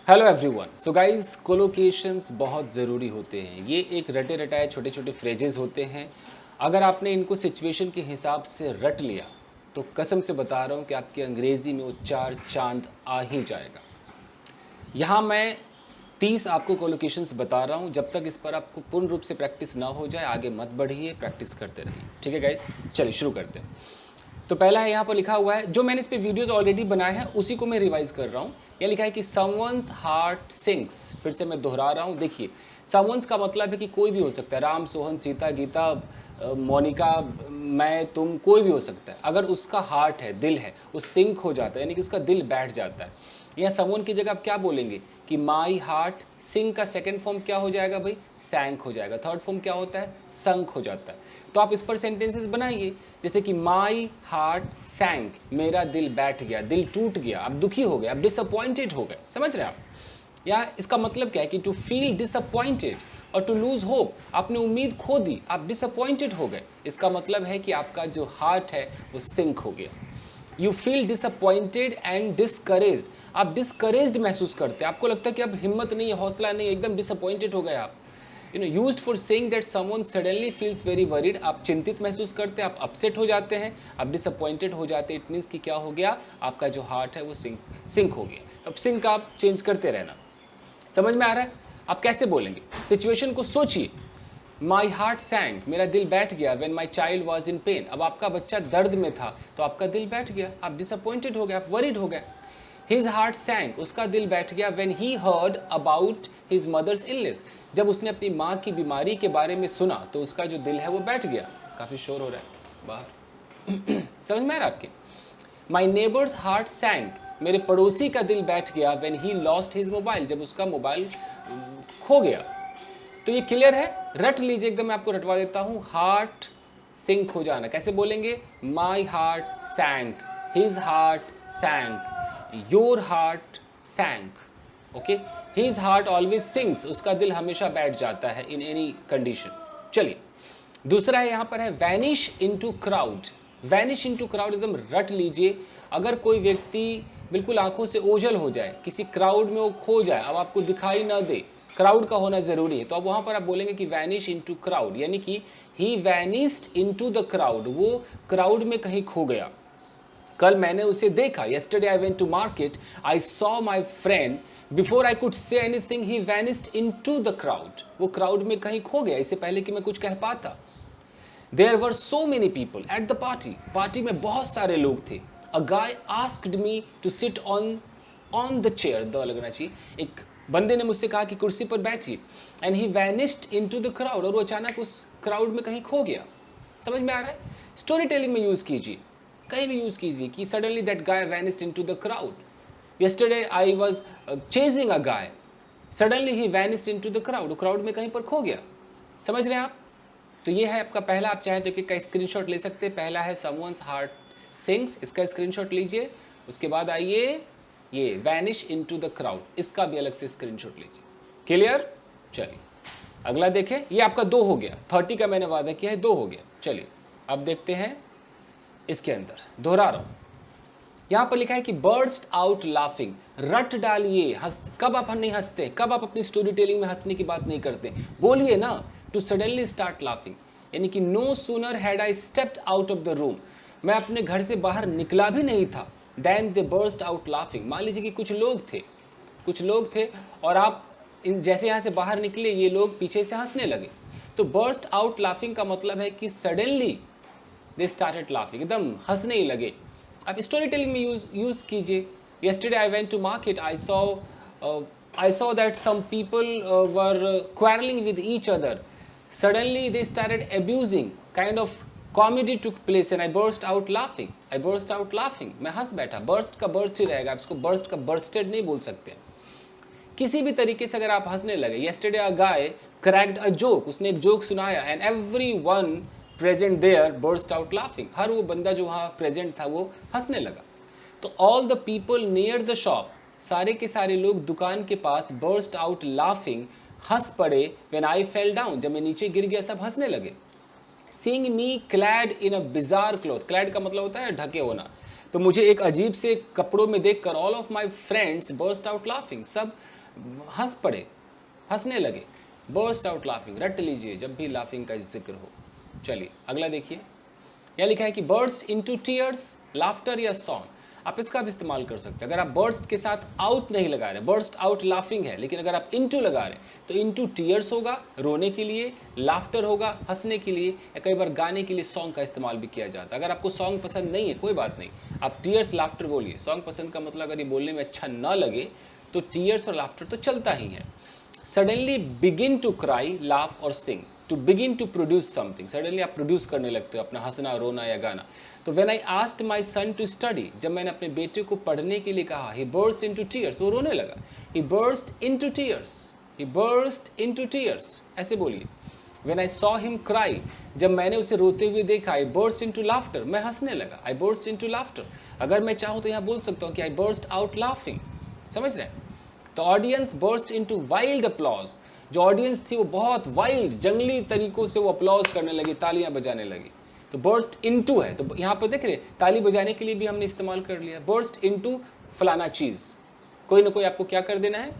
Hello everyone. So guys, collocations बहुत ज़रूरी होते हैं। ये एक रटे रटाए छोटे छोटे फ्रेजेस होते हैं। अगर आपने इनको सिचुएशन के हिसाब से रट लिया तो कसम से बता रहा हूँ कि आपकी अंग्रेज़ी में उच्चार चांद आ ही जाएगा। यहाँ मैं 30 आपको कोलोकेशंस बता रहा हूँ। जब तक इस पर आपको पूर्ण रूप से प्रैक्टिस ना हो जाए आगे मत बढ़िए, प्रैक्टिस करते रहिए। ठीक है गाइस, चलिए शुरू करते हैं। तो पहला है यहाँ पर लिखा हुआ है, जो मैंने इस पे वीडियोस ऑलरेडी बनाए हैं उसी को मैं रिवाइज कर रहा हूँ। यह लिखा है कि समवंस हार्ट सिंक्स। फिर से मैं दोहरा रहा हूँ। देखिए, समवंस का मतलब है कि कोई भी हो सकता है, राम, सोहन, सीता, गीता, मोनिका, मैं, तुम, कोई भी हो सकता है। अगर उसका हार्ट है, दिल है, वो सिंक हो जाता है, यानी कि उसका दिल बैठ जाता है। यहाँ समवन की जगह आप क्या बोलेंगे कि माई हार्ट सिंक का सेकेंड फॉर्म क्या हो जाएगा भाई? सैंक हो जाएगा। थर्ड फॉर्म क्या होता है? संक हो जाता है। तो आप इस पर सेंटेंसेस बनाइए, जैसे कि माई हार्ट सैंक, मेरा दिल बैठ गया, दिल टूट गया, आप दुखी हो गए, आप डिसअपॉइंटेड हो गए। समझ रहे हैं आप? या इसका मतलब क्या है कि टू फील डिसअपॉइंटेड और टू लूज होप, आपने उम्मीद खो दी, आप डिसअपॉइंटेड हो गए। इसका मतलब है कि आपका जो हार्ट है वो सिंक हो गया। You feel disappointed and discouraged, आप डिस्करेज्ड महसूस करते हैं, आपको लगता है कि अब हिम्मत नहीं है, हौसला नहीं है, एकदम डिसअपॉइंटेड हो गए आप। Used for saying that someone suddenly feels very worried, आप चिंतित महसूस करते हैं, आप अपसेट हो जाते हैं, आप डिसअपॉइंटेड हो जाते हैं। इट मीन्स कि क्या हो गया? आपका जो हार्ट है वो सिंक हो गया। अब सिंक आप चेंज करते रहना। समझ में आ रहा है? आप कैसे बोलेंगे? सिचुएशन को सोचिए। माई हार्ट सैंक, मेरा दिल बैठ गया, when my child was in pen, अब आपका बच्चा दर्द में था तो आपका दिल बैठ गया, आप डिसअपॉइंटेड हो गए, आप वरीड हो गए। हिज हार्ट सैंक, उसका दिल बैठ गया, when he heard about his mother's illness, जब उसने अपनी माँ की बीमारी के बारे में सुना तो उसका जो दिल है वो बैठ गया। काफ़ी शोर हो रहा है बाहर। समझ में आ रहा है आपके? माई नेबर्स हार्ट सैंक, मेरे पड़ोसी का दिल बैठ गया, when he lost his mobile, जब उसका मोबाइल खो गया। तो ये क्लियर है? रट लीजिए एकदम, मैं आपको रटवा देता हूं। हार्ट सिंक हो जाना कैसे बोलेंगे? My heart sank, his heart sank, your heart sank. Okay, his heart always sinks, उसका दिल हमेशा बैठ जाता है इन एनी कंडीशन। चलिए, दूसरा है यहाँ पर है vanish into crowd. Vanish into crowd एकदम रट लीजिए। अगर कोई व्यक्ति बिल्कुल आंखों से ओझल हो जाए, किसी क्राउड में वो खो जाए, अब आपको दिखाई ना दे, क्राउड का होना जरूरी है, तो अब वहां पर आप बोलेंगे कि वैनिश इनटू क्राउड, यानी कि ही वैनिस्ड इनटू द क्राउड, वो क्राउड में कहीं खो गया। कल मैंने उसे देखा, yesterday I went to market, I saw my friend, before I could say anything he vanished into the crowd, वो क्राउड में कहीं खो गया इससे पहले कि मैं कुछ कह पाता। There were so many people at the party, party में बहुत सारे लोग थे। A guy asked me to sit on the chair, the लगना चाहिए, एक बंदे ने मुझसे कहा कि कुर्सी पर बैठिए, and he vanished into the crowd, और वो अचानक उस क्राउड में कहीं खो गया। समझ में आ रहा है? स्टोरी टेलिंग में यूज कीजिए, कहीं भी यूज कीजिए कि suddenly that guy vanished into the crowd. Yesterday I was chasing a guy, suddenly he vanished into the crowd, crowd में कहीं पर खो गया। समझ रहे हैं आप? तो ये है आपका पहला, आप चाहे तो एक का स्क्रीनशॉट ले सकते हैं। पहला है समवंस हार्ट सिंग्स, इसका स्क्रीनशॉट लीजिए। उसके बाद आइए ये वैनिश इनटू द क्राउड, इसका भी अलग से स्क्रीनशॉट लीजिए। क्लियर? चलिए अगला देखें। ये आपका 2 हो गया, 30 का मैंने वादा किया है, 2 हो गया। चलिए अब देखते हैं इसके अंदर, दोहरा रहा हूं। यहां पर लिखा है कि बर्स्ट आउट लाफिंग, रट डालिए। हंस, कब आप नहीं हंसते? कब आप अपनी स्टोरी टेलिंग में हंसने की बात नहीं करते? बोलिए ना, टू सडनली स्टार्ट लाफिंग, यानी कि no sooner had I stepped out of the room, मैं अपने घर से बाहर निकला भी नहीं था, then they burst out laughing. मान लीजिए कि कुछ लोग थे और आप जैसे यहाँ से बाहर निकले ये लोग पीछे से हंसने लगे। तो बर्स्ट आउट लाफिंग का मतलब है कि सडनली दे स्टार्टेड लाफिंग, एकदम हंसने ही लगे। आप स्टोरी टेलिंग में यूज कीजिए। yesterday I went to market, I saw that some people were quarreling with each other, suddenly they started abusing, kind of comedy took place and I burst out laughing, मैं हंस बैठा। burst का burst ही रहेगा, आप इसको burst का bursted नहीं बोल सकते। किसी भी तरीके से अगर आप हंसने लगे, yesterday a guy cracked a joke, उसने एक जोक सुनाया, and everyone present there burst out laughing, हर वो बंदा जो वहाँ प्रेजेंट था वो हंसने लगा। तो all the people near the shop, सारे के सारे लोग दुकान के पास burst out laughing, हंस पड़े, when I fell down, जब मैं नीचे गिर गया सब हंसने लगे। Seeing me clad in a bizarre cloth, clad का मतलब होता है ढके होना, तो मुझे एक अजीब से कपड़ों में देखकर all of my friends burst out laughing, सब हंस पड़े, हंसने लगे। बर्स्ट आउट लाफिंग रट लीजिए जब भी लाफिंग का जिक्र हो। चलिए अगला देखिए, यह लिखा है कि बर्स्ट इनटू टीयर्स, लाफ्टर या सॉन्ग। आप इसका भी इस्तेमाल कर सकते हैं। अगर आप बर्स्ट के साथ आउट नहीं लगा रहे, बर्स्ट आउट लाफिंग है, लेकिन अगर आप इनटू लगा रहे हैं तो इनटू टीयर्स होगा रोने के लिए, लाफ्टर होगा हंसने के लिए, या कई बार गाने के लिए सॉन्ग का इस्तेमाल भी किया जाता है। अगर आपको सॉन्ग पसंद नहीं है कोई बात नहीं, आप टीयर्स लाफ्टर बोलिए। सॉन्ग पसंद का मतलब अगर ये बोलने में अच्छा ना लगे तो टीयर्स और लाफ्टर तो चलता ही है। Suddenly begin to cry, laugh or sing, to begin to produce something, suddenly आप प्रोड्यूस करने लगते हो अपना हंसना, रोना या गाना। तो when I asked my son to study, जब मैंने अपने बेटे को पढ़ने के लिए कहा, ही बर्स्ट इनटू टीयर्स, वो रोने लगा। ही बर्स्ट इनटू टीयर्स, ही बर्स्ट इनटू टीयर्स, ऐसे बोलिए। When I saw him cry, जब मैंने उसे रोते हुए देखा, आई बर्स्ट इनटू लाफ्टर, मैं हंसने लगा। आई बर्स्ट इनटू लाफ्टर। अगर मैं चाहूँ तो यहाँ बोल सकता हूँ कि आई बर्स्ट आउट लाफिंग, समझ रहे हैं। तो audience burst into wild applause, जो ऑडियंस थी वो बहुत वाइल्ड जंगली तरीकों से वो अपलॉज करने लगी, तालियां बजाने लगी। तो बर्स्ट इनटू है, तो यहाँ पर देख रहे ताली बजाने के लिए भी हमने इस्तेमाल कर लिया। बर्स्ट इनटू फलाना चीज़, कोई ना कोई आपको क्या कर देना है,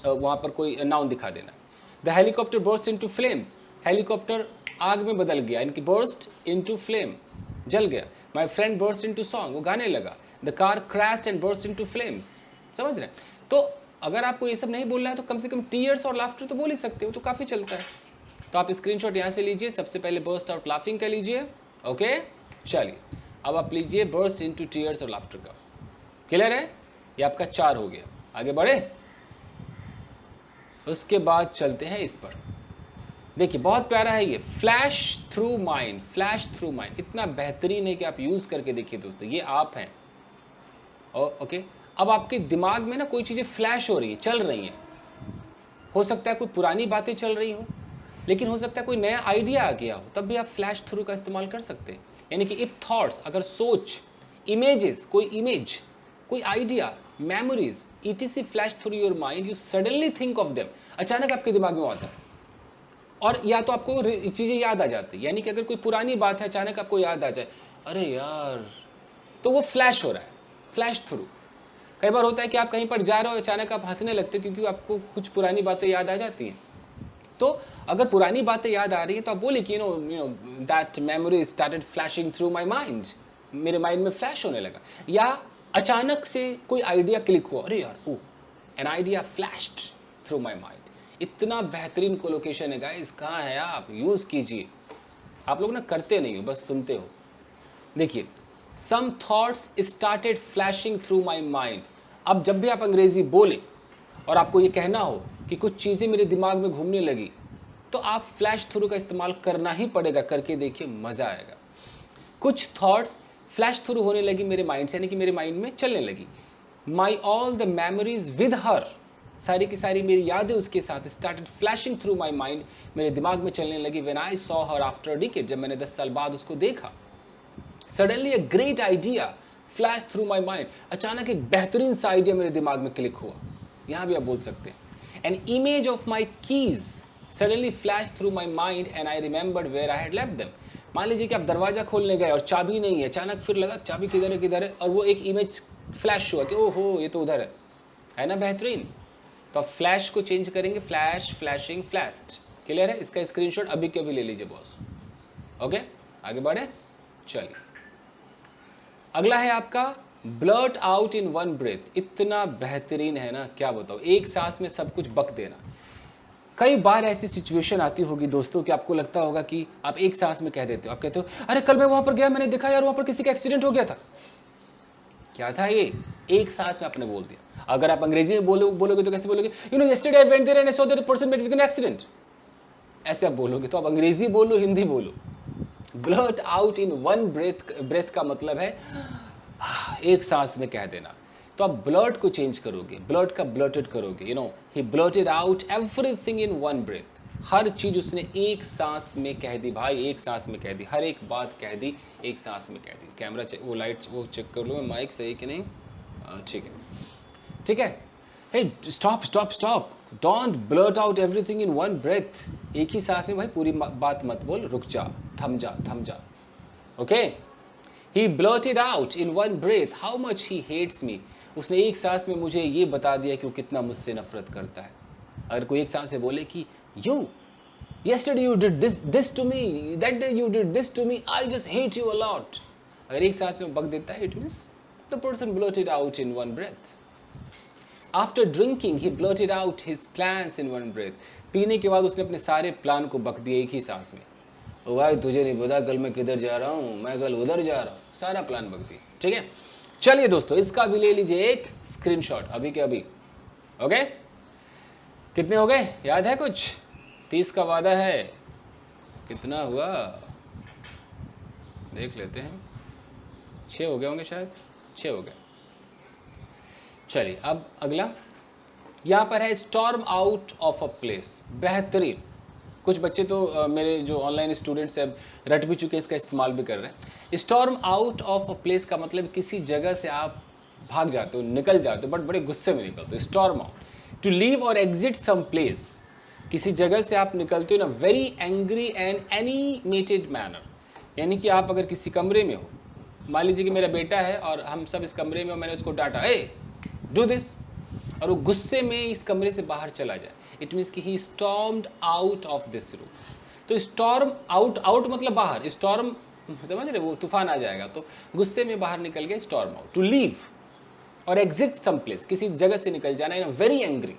वहाँ पर कोई नाउन दिखा देना। The helicopter burst into flames, helicopter आग में बदल गया, इनकी बर्स्ट इनटू फ्लेम, जल गया। My friend burst into song, वो गाने लगा। The car crashed and burst into flames, समझ रहे हैं। तो अगर आपको ये सब नहीं बोलना है तो कम से कम टीयर्स और लाफ्टर तो बोल ही सकते हो, तो काफ़ी चलता है। तो आप स्क्रीनशॉट यहाँ से लीजिए, सबसे पहले बर्स्ट आउट लाफिंग का लीजिए। ओके चलिए अब आप लीजिए बर्स्ट इनटू टीयर्स और लाफ्टर का। क्लियर है, ये आपका 4 हो गया। आगे बढ़े, उसके बाद चलते हैं इस पर। देखिए बहुत प्यारा है ये, flash through mind, flash through mind. इतना बेहतरीन है कि आप यूज़ करके देखिए दोस्तों, ये आप हैं। ओके अब आपके दिमाग में ना कोई चीज़ें फ्लैश हो रही है, चल रही हैं। हो सकता है कोई पुरानी बातें चल रही हो, लेकिन हो सकता है कोई नया आइडिया आ गया हो, तब भी आप फ्लैश थ्रू का इस्तेमाल कर सकते हैं। यानी कि इफ़ थॉट्स, अगर सोच, इमेजेस, कोई इमेज, कोई idea, memories etc flash through your mind, you suddenly think of them, अचानक आपके दिमाग में आता है और या तो आपको चीज़ें याद आ जाती है। यानी कि अगर कोई पुरानी बात है अचानक आपको याद आ जाए, अरे यार, तो वो फ्लैश हो रहा है, फ्लैश थ्रू। कई बार होता है कि आप कहीं पर जा रहे हो, अचानक आप हंसने लगते हो क्योंकि आपको कुछ पुरानी बातें याद आ जाती हैं। तो अगर पुरानी बातें याद आ रही हैं तो आप बोले कि you know that memory started flashing through my mind, मेरे माइंड में फ्लैश होने लगा। या अचानक से कोई आइडिया क्लिक हुआ, अरे यार oh an idea flashed through my mind. इतना बेहतरीन कोलोकेशन है गाइस, कहाँ है आप, यूज़ कीजिए। आप लोग ना करते नहीं हो, बस सुनते हो। देखिए some thoughts started flashing through my mind. अब जब भी आप अंग्रेजी बोले और आपको ये कहना हो कि कुछ चीज़ें मेरे दिमाग में घूमने लगी, तो आप फ्लैश थ्रू का इस्तेमाल करना ही पड़ेगा। करके देखिए, मज़ा आएगा। कुछ थॉट्स फ्लैश थ्रू होने लगी मेरे माइंड से, यानी कि मेरे माइंड में चलने लगी। My all the memories with her, सारी की सारी मेरी यादें उसके साथ started flashing through my mind, मेरे दिमाग में चलने लगी। When I saw her after a decade, जब मैंने 10 साल बाद उसको देखा। Suddenly a great idea flash through my mind, अचानक एक बेहतरीन सा आइडिया मेरे दिमाग में क्लिक हुआ। यहाँ भी आप बोल सकते हैं। An image of my keys suddenly flash through my mind and I remembered where I had left them. मान लीजिए कि आप दरवाजा खोलने गए और चाबी नहीं है, अचानक फिर लगा चाबी किधर है, और वो एक इमेज फ्लैश हुआ कि ओहो ये तो उधर है ना, बेहतरीन। तो आप फ्लैश को चेंज करेंगे, फ्लैश, फ्लैशिंग, फ्लैश्ड। क्लियर है, इसका स्क्रीनशॉट अभी के अभी ले लीजिए बॉस। ओके आगे बढ़े, चलिए अगला है आपका blurt out in one breath. इतना बेहतरीन है ना, क्या बताओ, एक सांस में सब कुछ बक देना। कई बार ऐसी सिचुएशन आती होगी दोस्तों कि आपको लगता होगा कि आप एक सांस में कह देते हो। आप कहते हो अरे कल मैं वहां पर गया, मैंने देखा यार वहां पर किसी का एक्सीडेंट हो गया था। क्या था ये, एक सांस में आपने बोल दिया। अगर आप अंग्रेजी में बोलोगे तो कैसे बोलोगे, you know yesterday I went there and I saw that the person met with an accident. ऐसे आप बोलोगे। तो आप अंग्रेजी बोलो, हिंदी बोलो। Blurt out in one breath का मतलब है एक सांस में कह देना। तो आप ब्लर्ट को चेंज करोगे, ब्लर्ट का ब्लर्टेड करोगे। You know he blurted out everything in one breath. हर चीज उसने एक सांस में कह दी भाई, एक सांस में कह दी, हर एक बात कह दी, एक सांस में कह दी। कैमरा वो लाइट वो चेक कर लो, माइक सही कि नहीं, ठीक है ठीक है। Hey stop stop stop, don't blurt out everything in one breath. एक ही सांस में भाई पूरी बात मत बोल, रुक जा, थम जा थम जा। Okay He blurted out in one breath how much he hates me. उसने एक सांस में मुझे ये बता दिया कि वो कितना मुझसे नफरत करता है. अगर कोई एक सांस से बोले कि you yesterday you did this to me, that day you did this to me, I just hate you a lot. अगर एक सांस में बक देता है, it means the person blurted out in one breath. After drinking, he blurted out his plans in one breath. पीने के बाद उसने अपने सारे प्लान को बक दिया एक ही सांस में. ओ भाई तुझे नहीं पता कल मैं किधर जा रहा हूँ, मैं कल उधर जा रहा हूँ, सारा प्लान बक दिया. ठीक है, चलिए दोस्तों, इसका भी ले लीजिए एक स्क्रीनशॉट अभी के अभी. ओके, कितने हो गए, याद है कुछ? 30 का वादा है, कितना हुआ देख लेते हैं. 6 हो गए होंगे शायद, 6 हो गए. चलिए अब अगला यहाँ पर है storm out of a place. बेहतरीन. कुछ बच्चे तो मेरे जो ऑनलाइन स्टूडेंट्स हैं रट भी चुके, इसका इस्तेमाल भी कर रहे हैं. Storm out of a place का मतलब किसी जगह से आप भाग जाते हो, निकल जाते हो, बट बड़े गुस्से में निकलते हो. स्टॉर्म आउट, टू लीव और एग्जिट सम प्लेस. किसी जगह से आप निकलते हो ना very angry and animated manner. यानी कि आप अगर किसी कमरे में हो, मान लीजिए कि मेरा बेटा है और हम सब इस कमरे में, मैंने उसको डांटा, ए डू दिस, और वो गुस्से में इस कमरे से बाहर चला जाए, इट मीन्स कि he stormed out of this room. तो स्टॉर्म आउट, आउट मतलब बाहर, स्टॉर्म समझ रहे, वो तूफान आ जाएगा, तो गुस्से में बाहर निकल गया, स्टॉर्म आउट. टू लीव और एग्जिट सम प्लेस, किसी जगह से निकल जाना, इन वेरी एंग्री,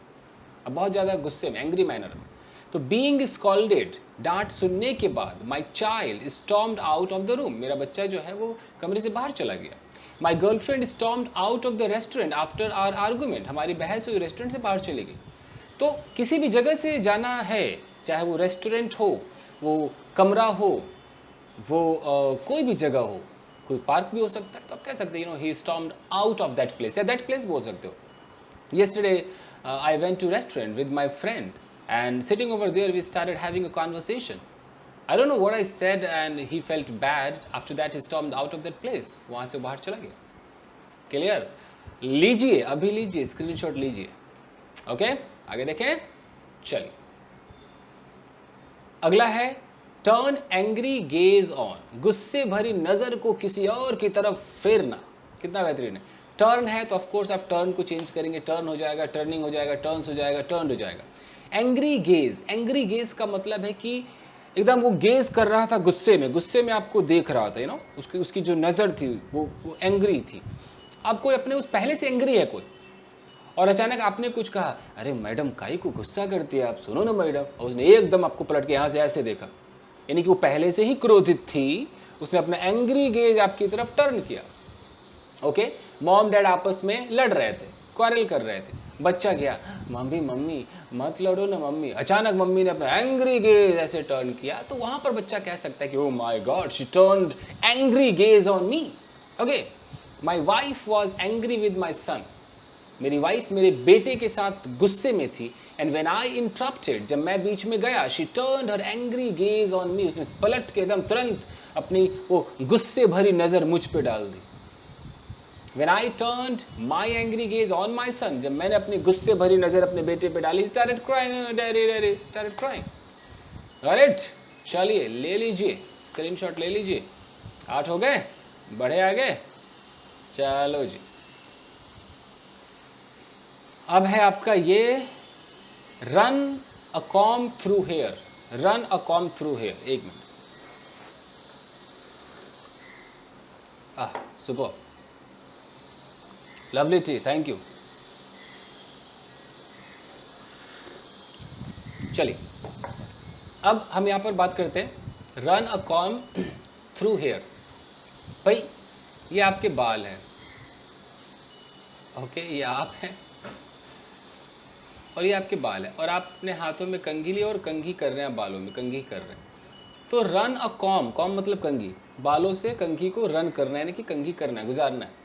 अब बहुत ज़्यादा गुस्से में, एंग्री मैनर में. तो बीइंग स्कॉल्डेड, डांट सुनने के बाद, my child stormed out of the room, मेरा बच्चा जो है वो कमरे से बाहर चला गया. My girlfriend stormed out of the restaurant after our argument, हमारी बहस हुई, रेस्टोरेंट से बाहर चली गई. तो किसी भी जगह से जाना है, चाहे वो रेस्टोरेंट हो, वो कमरा हो, वो कोई भी जगह हो, कोई पार्क भी हो सकता है, तो आप कह सकते हैं he stormed out of that place, या दैट प्लेस बोल सकते हो. Yesterday I went to restaurant with my friend and sitting over there we started having a conversation. I don't know what I said and he felt bad. After that he stormed out of that place. वहाँ से बाहर चला गया. Clear? लीजिए, अभी लीजिए, screenshot लीजिए. Okay, आगे देखें. चलिए अगला है टर्न एंग्री गेज ऑन. गुस्से भरी नजर को किसी और की तरफ फेरना. कितना बेहतरीन है. टर्न है तो ऑफ कोर्स आप टर्न को चेंज करेंगे, टर्न हो जाएगा, टर्निंग हो जाएगा, टर्न्स हो जाएगा, टर्न हो जाएगा. एंग्री गेज, एंग्री गेज का मतलब है कि एकदम वो गेज कर रहा था गुस्से में आपको देख रहा था, उसकी जो नज़र थी वो एंग्री थी. अब कोई अपने उस पहले से एंग्री है कोई, और अचानक आपने कुछ कहा, अरे मैडम काहे को गुस्सा करती है आप, सुनो ना मैडम, और उसने एकदम आपको पलट के यहाँ से ऐसे देखा, यानी कि वो पहले से ही क्रोधित थी, उसने अपना एंग्री गेज आपकी तरफ टर्न किया. ओके, मॉम डैड आपस में लड़ रहे थे, क्वारल कर रहे थे, बच्चा गया, मम्मी मत लड़ो ना मम्मी, अचानक मम्मी ने अपना एंग्री गेज ऐसे टर्न किया, तो वहां पर बच्चा कह सकता है कि oh my God she turned angry gauge on me. Okay, my wife was angry with my son. मेरी वाइफ मेरे बेटे के साथ गुस्से में थी. एंड व्हेन आई इंटरप्टेड, जब मैं बीच में गया, she turned her angry gauge on me, उसने पलट के एकदम तुरंत अपनी वो गुस्से भरी नजर मुझ पे डाल दी. When I turned my angry gaze on my son, जब मैंने अपनी गुस्से भरी नज़र अपने बेटे पे डाली, started crying, daddy, started crying. Alright, चलिए ले लीजिए, स्क्रीनशॉट ले लीजिए. 8 हो गए, बढ़े आगे. चलो जी, अब है आपका ये run a comb through hair. Run a comb through hair. एक minute. Super, lovely tea, thank you. चलिए अब हम यहाँ पर बात करते हैं run a comb through hair. भाई ये आपके बाल हैं, ओके, ये आप हैं और ये आपके बाल हैं, और आप अपने हाथों में कंघी लिए और कंघी कर रहे हैं, बालों में कंघी कर रहे हैं. तो रन अ कॉम, कॉम मतलब कंघी, बालों से कंघी को रन करना है, यानी कि कंघी करना है, गुजारना है.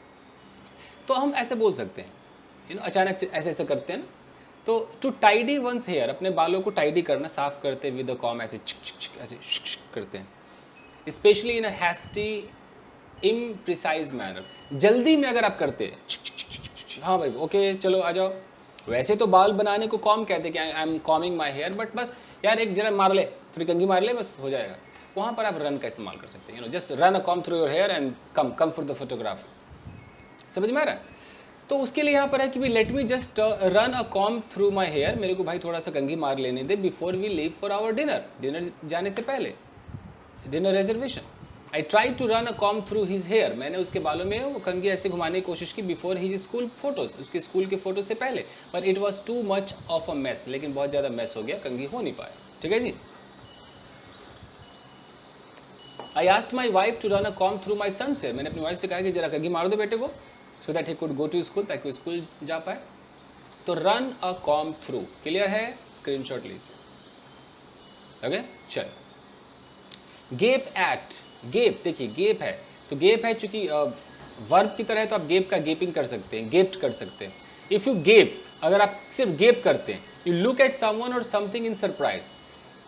तो हम ऐसे बोल सकते हैं, अचानक से ऐसे ऐसे करते हैं ना, तो टू टाइडी वंस हेयर, अपने बालों को टाइडी करना, साफ करते विद अ कॉम, ऐसे ऐसे करते हैं. Specially in a hasty imprecise manner, जल्दी में अगर आप करते हैं, हाँ भाई ओके चलो आ जाओ. वैसे तो बाल बनाने को कॉम कहते हैं कि I am combing my hair, but बस यार एक जरा मार ले, थोड़ी कंघी मार ले, बस हो जाएगा. वहाँ पर आप रन का इस्तेमाल कर सकते हैं, just run a comb through your hair and come for the photography. समझ में आ रहा है? तो उसके लिए यहाँ पर है कि भी let me just run a comb through my hair, मेरे को भाई थोड़ा सा कंघी मार लेने दे before we leave for our dinner जाने से पहले, dinner reservation. I try to run a comb through his hair, मैंने उसके बालों में वो कंघी ऐसे घुमाने की कोशिश की बिफोर हिज स्कूल फोटोज, उसके स्कूल के फोटो से पहले, पर it was too much of a mess, लेकिन बहुत ज़्यादा मेस हो गया, कंघी हो नहीं पाया। ठीक है जी। I asked my wife to run a comb through my son's hair, मैंने अपनी वाइफ से कहा कि जरा कंघी मार दो बेटे को, so that he could go to school, ताकि वो स्कूल जा पाए। तो run a comb through clear है, स्क्रीनशॉट लीजिए। ओके चल। गेप एट, गेप देखिए गेप है, तो गेप है चूंकि वर्ब की तरह है तो आप गेप का गेपिंग कर सकते हैं, गेप्ट कर सकते हैं। इफ़ यू गेप, अगर आप सिर्फ गेप करते हैं, यू लुक एट समवन और something in surprise,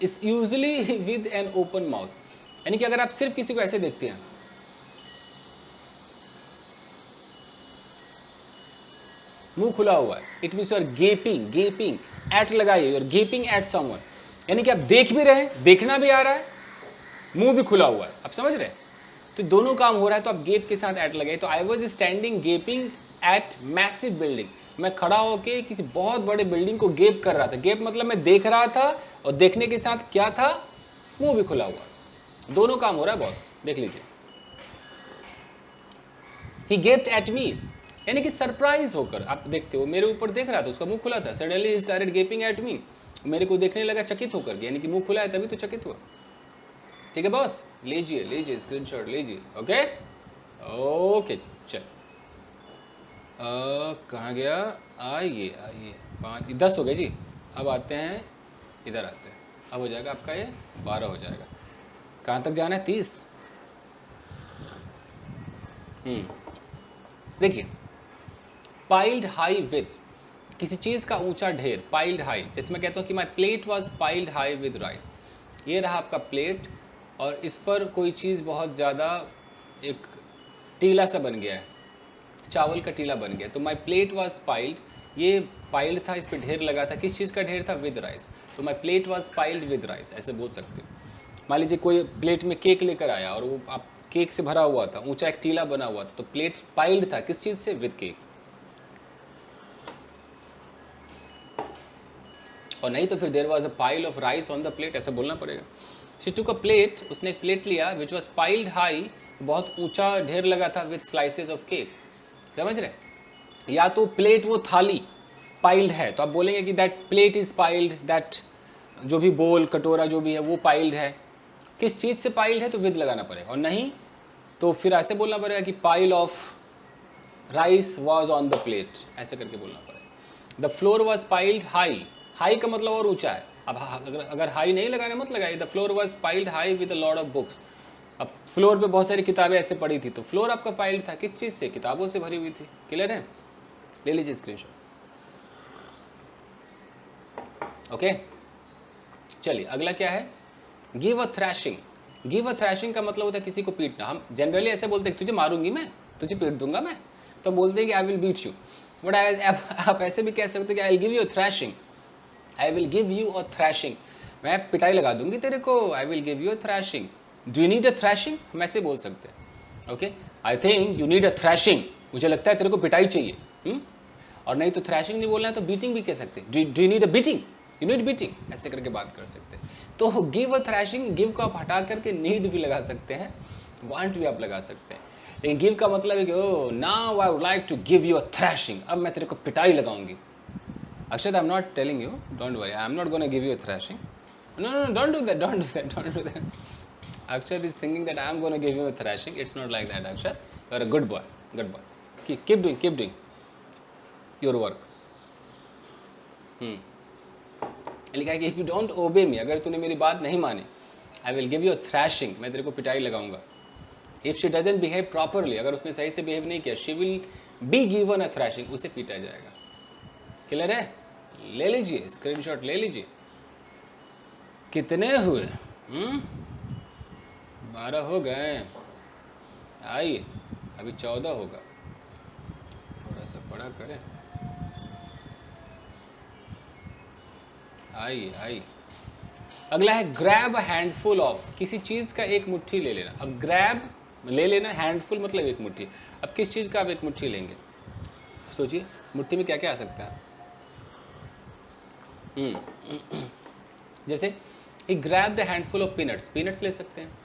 is usually with an open mouth, यानी कि अगर आप सिर्फ किसी को ऐसे देखते हैं, मुंह खुला हुआ है, it means you are gaping, gaping at लगाइए, you are gaping at someone, यानी कि आप देख भी रहे हैं, देखना भी आ रहा है, मुंह भी खुला हुआ है, आप समझ रहे हैं? तो दोनों काम हो रहा है, तो आप गेप के साथ एट लगाइए। तो I was standing gaping at massive building, मैं खड़ा होकर किसी बहुत बड़े बिल्डिंग को गेप कर रहा था। गेप मतलब मैं देख रहा था, और देखने के साथ क्या था, मुंह भी खुला हुआ, दोनों काम हो रहा है बॉस, देख लीजिए। ही गेप्ड एट मी, यानी कि सरप्राइज होकर, आप देखते हो मेरे ऊपर देख रहा था, उसका मुंह खुला था, suddenly he started गेपिंग at me, मेरे को देखने लगा चकित होकर, यानी कि मुंह खुला है तभी तो चकित हुआ। ठीक है बॉस, लीजिए लीजिए स्क्रीनशॉट लीजिए। ओके ओके जी चल। कहाँ गया, आइए आइए, 5 10 हो गए जी। अब आते हैं, इधर आते हैं, अब हो जाएगा आपका ये 12 हो जाएगा। कहाँ तक जाना है, 30। देखिए, पाइल्ड हाई विथ, किसी चीज़ का ऊंचा ढेर, पाइल्ड हाई, जैसे मैं कहता हूँ कि my plate was piled high with rice, ये रहा आपका प्लेट, और इस पर कोई चीज़ बहुत ज़्यादा एक टीला सा बन गया है, चावल का टीला बन गया। तो माई प्लेट वॉज पाइल्ड, ये पाइल्ड था, इस पर ढेर लगा था, किस चीज़ का ढेर था, विद राइस, तो my plate was piled with rice, ऐसे बोल सकते हो। मान लीजिए कोई प्लेट में केक लेकर आया, और वो आप केक से भरा हुआ था, ऊंचा एक टीला बना हुआ था, तो प्लेट पाइल्ड था, किस चीज़ से, विद केक। और नहीं तो फिर there was a pile of rice on the plate, ऐसा बोलना पड़ेगा। शी टुक अ प्लेट, उसने एक प्लेट लिया, विच वॉज पाइल्ड हाई, बहुत ऊंचा ढेर लगा था, विद स्लाइसेस ऑफ केक। समझ रहे? या तो प्लेट वो थाली पाइल्ड है, तो आप बोलेंगे कि that plate is piled, that जो भी बोल कटोरा जो भी है वो पाइल्ड है। किस चीज़ से पाइल्ड है, तो विद लगाना पड़ेगा, और नहीं तो फिर ऐसे बोलना पड़ेगा कि pile of rice was on the plate, ऐसे करके बोलना पड़ेगा। The floor was piled high, high का मतलब और ऊंचा है। अब अगर हाई नहीं लगाने मत लगाइए। The floor was piled high with a lot of books, अब फ्लोर पे बहुत सारी किताबें ऐसे पड़ी थी, तो फ्लोर आपका पाइल्ड था, किस चीज़ से, किताबों से भरी हुई थी। क्लियर है? ले लीजिए स्क्रीनशॉट। ओके चलिए, अगला क्या है, give a thrashing. Give a thrashing का मतलब होता है किसी को पीटना। हम जनरली ऐसे बोलते हैं तुझे मारूंगी मैं, तुझे पीट दूंगा मैं, तो बोलते हैं कि I will beat you. But आप ऐसे भी कह सकते हो कि I will give you a thrashing, I will give you a thrashing, मैं पिटाई लगा दूंगी तेरे को, I will give you a thrashing. Do you need a thrashing, हम ऐसे बोल सकते हैं। Okay, I think you need a thrashing, मुझे लगता है तेरे को पिटाई चाहिए। और नहीं तो थ्रैशिंग नहीं बोलना है तो बीटिंग भी कह सकते हैं, do you need a beating, you need beating, ऐसे करके बात कर सकते हैं। तो गिव अ थ्रैशिंग, गिव को आप हटा करके नीड भी लगा सकते हैं, वांट भी आप लगा सकते हैं। लेकिन गिव का मतलब है कि oh now I would like to give you a thrashing, अब मैं तेरे को पिटाई लगाऊंगी। Akshat, I'm not telling you, don't worry, I'm not going to give you a thrashing. No, don't do that, don't do that, don't do that. Akshat is thinking that I'm going to give you a thrashing. It's not like that, Akshat. You're a good boy, good boy. Keep doing your work. लिखा है कि if you don't obey me, अगर तूने मेरी बात नहीं मानी, I will give you a thrashing, मैं तेरे को पिटाई लगाऊंगा. If she doesn't behave properly, अगर उसने सही से behave नहीं किया, she will be given a thrashing, उसे पीटा जाएगा. क्लियर है? ले लीजिए स्क्रीनशॉट, ले लीजिए। कितने हुए? 12 हो गए। आइए, अभी 14 होगा, थोड़ा सा बड़ा करें। आइए आइए, अगला है ग्रैब हैंडफुल ऑफ, किसी चीज़ का एक मुट्ठी ले लेना। अब ग्रैब ले लेना, हैंडफुल मतलब एक मुट्ठी। अब किस चीज़ का आप एक मुट्ठी लेंगे? सोचिए, मुट्ठी में क्या क्या आ सकता है। जैसे he grab the handful of peanuts, peanuts ले सकते हैं,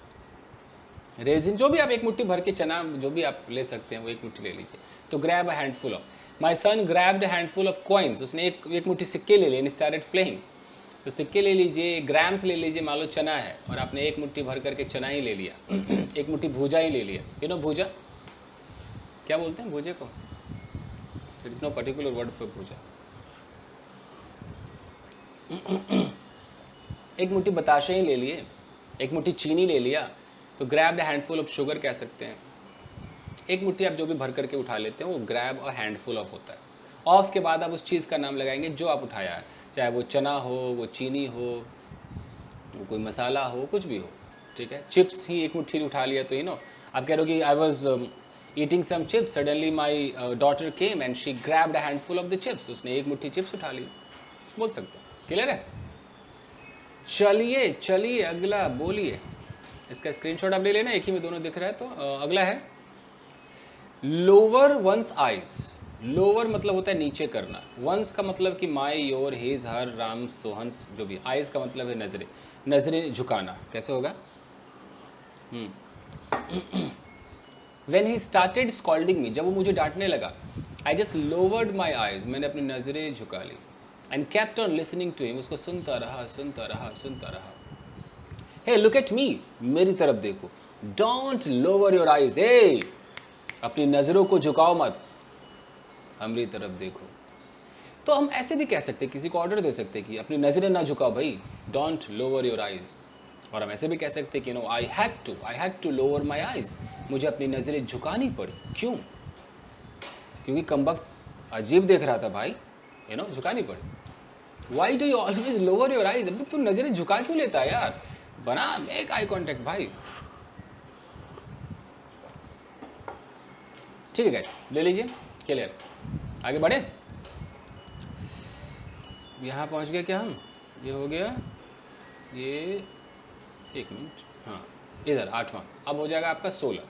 रेजिन, जो भी आप एक मुट्ठी भर के चना जो भी आप ले सकते हैं वो एक मुट्ठी ले लीजिए। तो grab a handful of, my son grabbed a handful of coins, उसने एक मुट्ठी सिक्के ले लिए एंड स्टार्टेड प्लेइंग। तो सिक्के ले लीजिए, ग्राम्स ले लीजिए, मान लो चना है और आपने एक मुट्ठी भर करके चना ही ले लिया एक मुट्ठी भूजा ही ले लिया। यू नो भूजा क्या बोलते हैं भूजे को? It is no particular word for भूजा। एक मुट्ठी बताशे ही ले लिए, एक मुट्ठी चीनी ले लिया, तो grab the handful of sugar कह सकते हैं। एक मुट्ठी आप जो भी भर करके उठा लेते हैं वो ग्रैब और हैंडफुल ऑफ होता है। ऑफ के बाद आप उस चीज़ का नाम लगाएंगे जो आप उठाया है, चाहे वो चना हो, वो चीनी हो, वो कोई मसाला हो, कुछ भी हो, ठीक है। चिप्स ही एक मुट्ठी उठा लिया तो आप कह रहे हो कि I was eating some chips, suddenly my daughter came and she grabbed a handful of the chips, उसने एक मुट्ठी चिप्स उठा ली, बोल सकते हैं। क्लियर है? चलिए चलिए अगला बोलिए, इसका स्क्रीनशॉट आप ले लेना, एक ही में दोनों दिख रहा है। तो अगला है लोअर वंस आइज। लोअर मतलब होता है नीचे करना, वंस का मतलब कि माई, योर, हिज, हर, राम, सोहंस, जो भी। आइज का मतलब है नजरें, नजरें झुकाना। कैसे होगा? When he started scolding me, जब वो मुझे डांटने लगा, I just lowered my eyes, मैंने अपनी नजरें झुका ली, and kept on listening to him, उसको सुनता रहा सुनता रहा सुनता रहा। Hey, look at me, मेरी तरफ देखो। Don't lower your eyes, hey, अपनी नजरों को झुकाओ मत, हमारी तरफ देखो। तो हम ऐसे भी कह सकते हैं, किसी को ऑर्डर दे सकते हैं कि अपनी नजरें ना झुकाओ भाई, डोंट लोअर योर आइज। और हम ऐसे भी कह सकते हैं कि I had to lower my eyes, मुझे अपनी नजरें झुकानी पड़ी। क्यों? क्योंकि कमबख्त अजीब देख रहा था भाई, झुकानी पड़ी। Why do you always lower your eyes? अभी तू नजरें झुका क्यों लेता है यार, बना मेक आई कॉन्टेक्ट भाई। ठीक है गाइस, ले लीजिए, क्लियर। आगे बढ़े, यहाँ पहुँच गए क्या हम? ये हो गया, ये एक मिनट, हाँ इधर 8वां, अब हो जाएगा आपका 16।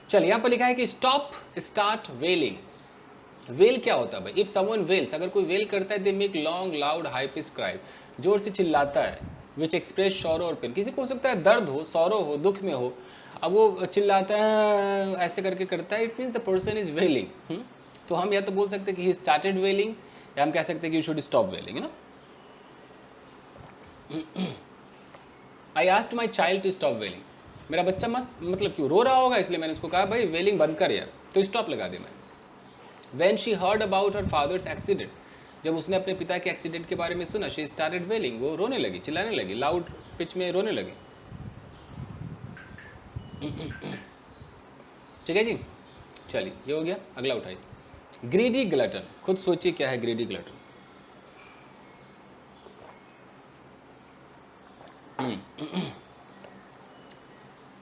चल, यहाँ पर लिखा है कि स्टॉप स्टार्ट वेलिंग। वेल क्या होता है भाई? इफ समवन वेल्स, अगर कोई वेल करता है, they make long loud high pitched cry, जोर से चिल्लाता है, विच एक्सप्रेस सॉरो और पेन। किसी को हो सकता है दर्द हो, सॉरो हो, दुख में हो, अब वो चिल्लाता है ऐसे करके करता है, it means the person is wailing. तो हम या तो बोल सकते हैं कि ही स्टार्टेड वेलिंग, या हम कह सकते हैं कि you should stop wailing, I asked my child to stop wailing, मेरा बच्चा मस्त मतलब क्यों रो रहा होगा, इसलिए मैंने उसको कहा भाई वेलिंग बंद कर यार, तो स्टॉप लगा दे मैंने। When she heard about her father's accident, जब उसने अपने पिता के एक्सीडेंट के बारे में सुना, शी स्टार्टेड वेलिंग, वो रोने लगी, चिल्लाने लगी, लाउड पिच में रोने लगी। ठीक है जी, चलिए ये हो गया। अगला उठाइए, ग्रीडी ग्लटन। खुद सोचिए क्या है greedy glutton.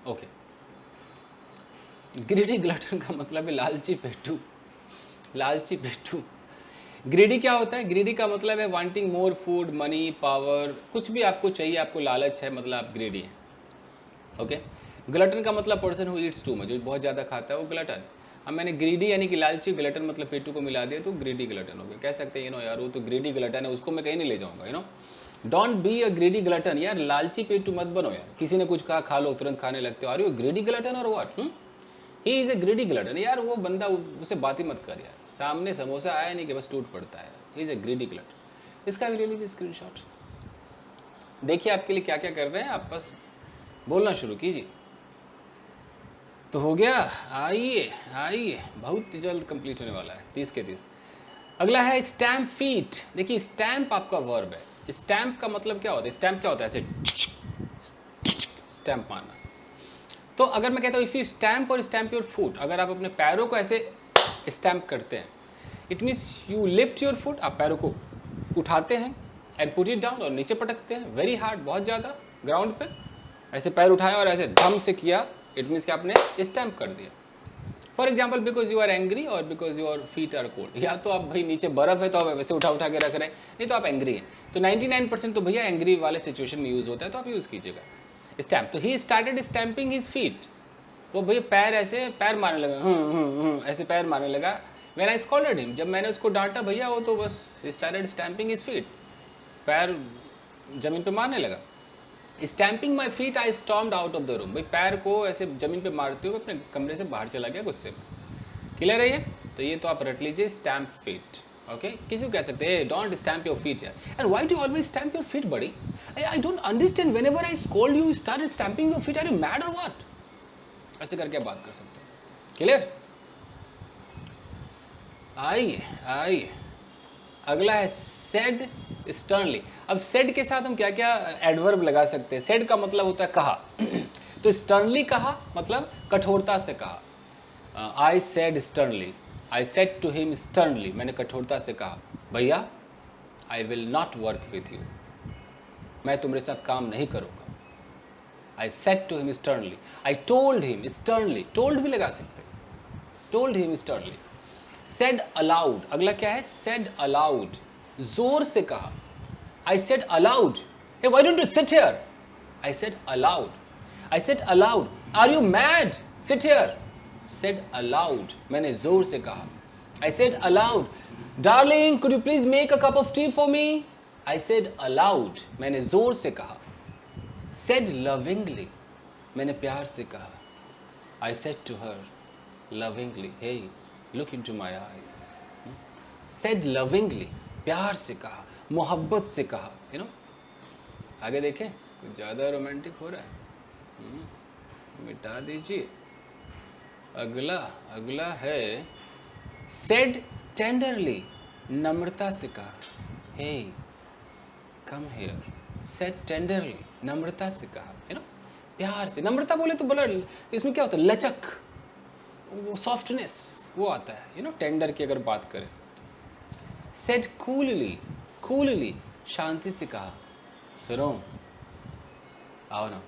Okay, greedy glutton का मतलब है लालची पेटू। लालची पेटू। ग्रीडी क्या होता है? ग्रीडी का मतलब है wanting more food, money, power, कुछ भी आपको चाहिए, आपको लालच है, मतलब आप ग्रीडी हैं। ओके, ग्लटन का मतलब person who Yeats too much, जो बहुत ज़्यादा खाता है वो ग्लटन। अब मैंने ग्रीडी यानी कि लालची, ग्लटन मतलब पेटू को मिला दिया तो ग्रीडी ग्लटन हो गया। कह सकते हैं यार वो तो ग्रीडी ग्लटन है, उसको मैं कहीं नहीं ले जाऊँगा। Don't be a greedy glutton, यार लालची पेटू मत बनो यार। किसी ने कुछ कहा खा लो, तुरंत खाने लगते हो। आर यू ग्रीडी ग्लटन और what? He is a greedy glutton. यार वो बंदा, उसे बात ही मत कर यार, सामने समोसा आया नहीं कि बस टूट पड़ता है। He is a greedy glutton. इसका भी ले लीजिए स्क्रीनशॉट। देखिए आपके लिए क्या क्या कर रहे हैं, आप बस बोलना शुरू कीजिए। तो हो गया, आइए आइए, बहुत जल्द कंप्लीट होने वाला है, 30 के 30। अगला है स्टैम्प फीट। देखिए स्टैम्प आपका वर्ब है। स्टैम्प का मतलब क्या होता है? स्टैम्प क्या होता है? ऐसे स्टैम्प मारना। तो अगर मैं कहता हूँ इफ यू स्टैम्प और स्टैम्प योर फुट, अगर आप अपने पैरों को ऐसे स्टैम्प करते हैं, it means you lift your foot, आप पैरों को उठाते हैं एंड पुट इट डाउन, और नीचे पटकते हैं वेरी हार्ड, बहुत ज़्यादा ग्राउंड पे। ऐसे पैर उठाया और ऐसे धम से किया, इट मीन्स कि आपने स्टैम्प कर दिया। For example because you are angry और because your feet are cold, या तो आप भाई नीचे बर्फ है तो आप वैसे उठा उठा के रख रहे हैं, नहीं तो आप एंग्री हैं। तो 99% तो भैया एंग्री वाले सिचुएशन में यूज़ होता है, तो आप यूज़ कीजिएगा स्टैम्प। तो he started stamping his feet, वो भैया पैर ऐसे पैर मारने लगा, ऐसे पैर मारने लगा। व्हेन आई स्कॉल्डेड हिम, जब मैंने उसको डांटा भैया, वो तो बस स्टार्टेड स्टैम्पिंग हिज फीट, पैर जमीन पे मारने लगा। Stamping my feet I stormed out of the room, भाई पैर को ऐसे जमीन पे मारते हुए अपने कमरे से बाहर चला गया गुस्से में। क्लियर है ये? तो ये तो आप रट लीजिए, स्टैम्प फीट। ओके, किसी को कह सकते हैं डोंट स्टैम्प योर फीट यार, and why do you always stamp your feet buddy, I don't understand, whenever I scold you started stamping your feet, are you mad or what? ऐसे करके आप बात कर सकते हैं। क्लियर? आइए आइए, अगला है सेड स्टर्नली। अब सेड के साथ हम क्या क्या एडवर्ब लगा सकते हैं? सेड का मतलब होता है कहा, तो स्टर्नली कहा मतलब कठोरता से कहा। I said sternly, I said to him sternly, मैंने कठोरता से कहा भैया I will not work with you, मैं तुम्हारे साथ काम नहीं करूँगा। I said to him sternly, I told him sternly, told भी लगा सकते, told him sternly. Said aloud, अगला क्या है? सेड अलाउड, जोर से कहा। I said aloud, hey why don't you sit here? I said aloud, I said aloud, are you mad? Sit here. Said aloud, मैंने जोर से कहा। I said aloud, darling could you please make a cup of tea for me? I said aloud, मैंने जोर से कहा। Said lovingly, मैंने प्यार से कहा। I said to her lovingly, hey look into my eyes. Said lovingly, प्यार से कहा, मोहब्बत से कहा। यू नो, आगे देखें, कुछ ज़्यादा रोमांटिक हो रहा है, मिटा दीजिए। अगला है सेड टेंडरली, नम्रता से कहा, हे कम हियर। सेड टेंडरली, नम्रता से कहा, यू नो, प्यार से। नम्रता बोले तो बोला इसमें क्या होता है? लचक, वो सॉफ्टनेस वो आता है, यू नो, टेंडर की अगर बात करें। सेड कूलली, कूलली, शांति से कहा, सुनो आओ ना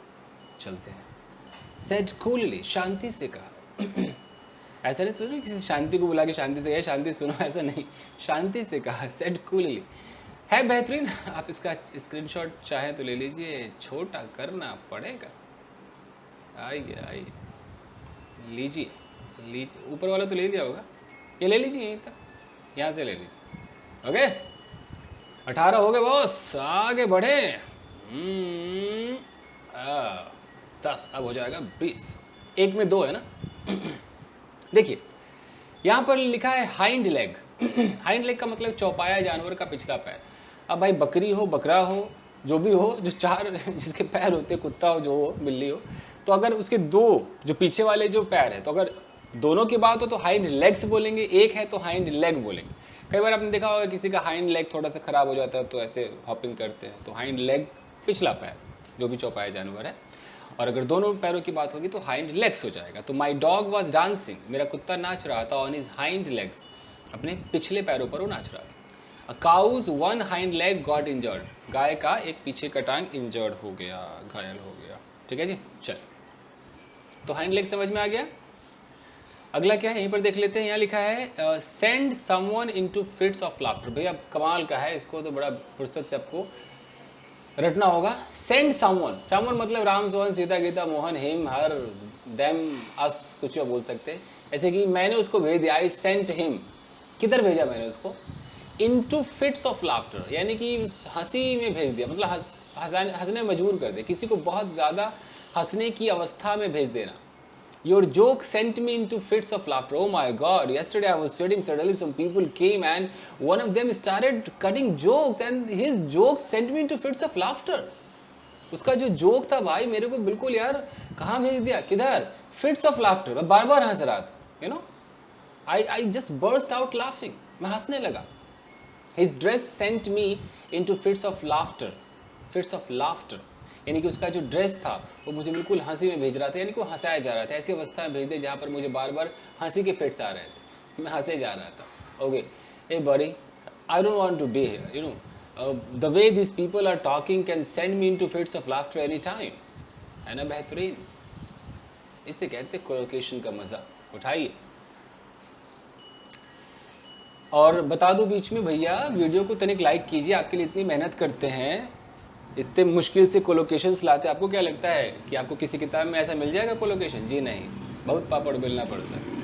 चलते हैं। सेड कूलली, शांति से कहा। ऐसा नहीं सुनो किसी शांति को बुला के शांति से कहे शांति सुनो, ऐसा नहीं, शांति से कहा। सेड कूलली है बेहतरीन, आप इसका स्क्रीनशॉट चाहें तो ले लीजिए, छोटा करना पड़ेगा। आइए आइए, लीजिए लीजिए, ऊपर वाला तो ले लिया होगा, ये ले लीजिए यहीं तक, यहाँ से ले लीजिए। ओके, 18 हो गए बॉस, आगे बढ़े। 10, अब हो जाएगा 20, एक में 2 है ना। देखिए यहाँ पर लिखा है हाइंड लेग। हाइंड लेग का मतलब चौपाया जानवर का पिछला पैर। अब भाई बकरी हो, बकरा हो, जो भी हो, जो 4 जिसके पैर होते, कुत्ता हो, जो हो, बिल्ली हो, तो अगर उसके 2 जो पीछे वाले जो पैर है, तो अगर दोनों की बात हो तो हाइंड लेग्स बोलेंगे, एक है तो हाइंड लेग बोलेंगे। कई बार आपने देखा होगा किसी का हाइंड लेग थोड़ा सा खराब हो जाता है तो ऐसे हॉपिंग करते हैं, तो हाइंड लेग पिछला पैर जो भी चौपाया जानवर है, और अगर दोनों पैरों की बात होगी तो हाइंड लेग्स हो जाएगा। तो माई डॉग वॉज डांसिंग, मेरा कुत्ता नाच रहा था, ऑन हिज हाइंड लेग्स, अपने पिछले पैरों पर वो नाच रहा था। A cow's 1 hind leg got injured, गाय का एक पीछे का टांग इंजर्ड हो गया, घायल हो गया। ठीक है जी, चल, तो हाइंड लेग समझ में आ गया। अगला क्या है, यहीं पर देख लेते हैं, यहाँ लिखा है send someone into fits of laughter. भैया कमाल का है, इसको तो बड़ा फुर्सत से आपको रटना होगा। सेंड समवन, समवन मतलब राम, सोहन, सीता, गीता, मोहन, हिम, हर, देम, अस, कुछ भी बोल सकते हैं। ऐसे कि मैंने उसको भेज दिया, आई सेंट हिम, किधर भेजा मैंने उसको? इनटू फिट्स ऑफ लाफ्टर, यानी कि हंसी में भेज दिया, मतलब हंसने में मजबूर कर दिया, किसी को बहुत ज़्यादा हंसने की अवस्था में भेज देना। Your joke sent me into fits of laughter. Oh my God! Yesterday I was sitting. Suddenly some people came and one of them started cutting jokes, and his jokes sent me into fits of laughter. उसका जो joke था भाई मेरे को बिल्कुल यार कहाँ भेज दिया, किधर? Fits of laughter. मैं बार-बार हंस रहा था, you know. I just burst out laughing. मैं हंसने लगा. His dress sent me into fits of laughter. Fits of laughter. यानी कि उसका जो ड्रेस था वो मुझे बिल्कुल हंसी में भेज रहा था, यानी कि वो हंसाया जा रहा था, ऐसी अवस्था में भेज दे जहाँ पर मुझे बार बार हंसी के फिट्स आ रहे थे, मैं हंसे जा रहा था। Okay, hey buddy, I don't want to be here, you know, the way this people are talking can send me into fits of laughter any time. है ना बेहतरीन, इसे कहते हैं कोलोकेशन का मज़ा। उठाइए, और बता दो बीच में भैया, वीडियो को तनिक लाइक कीजिए, आपके लिए इतनी मेहनत करते हैं, इतने मुश्किल से कोलोकेशंस लाते हैं। आपको क्या लगता है कि आपको किसी किताब में ऐसा मिल जाएगा कोलोकेशन? जी नहीं, बहुत पापड़ बेलना पड़ता है।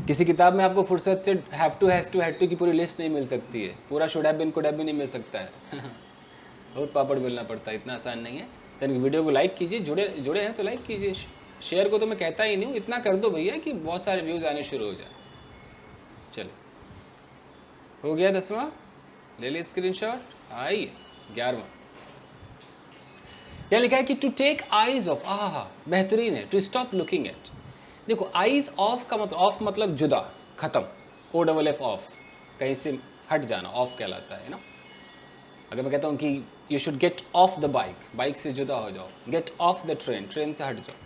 किसी किताब में आपको फुर्सत से have to, has to, had to की पूरी लिस्ट नहीं मिल सकती है, पूरा should have been, could have been नहीं मिल सकता है। बहुत पापड़ बेलना पड़ता है, इतना आसान नहीं है। तनिक वीडियो को लाइक कीजिए, जुड़े हैं तो लाइक कीजिए, शेयर को तो मैं कहता ही नहीं हूँ, इतना कर दो भैया कि बहुत सारे व्यूज़ आने शुरू हो जाए। चलो, हो गया 10वां, ले ली स्क्रीनशॉट। आइए 11वां, यहाँ लिखा है कि टू टेक आईज ऑफ, बेहतरीन है, टू स्टॉप लुकिंग एट। देखो आईज ऑफ का मतलब, ऑफ मतलब जुदा, खत्म, ओ डबल एफ ऑफ, कहीं से हट जाना, ऑफ कहलाता है ना। अगर मैं कहता हूँ कि you should get off the bike, bike से जुदा हो जाओ, get off the train, train से हट जाओ।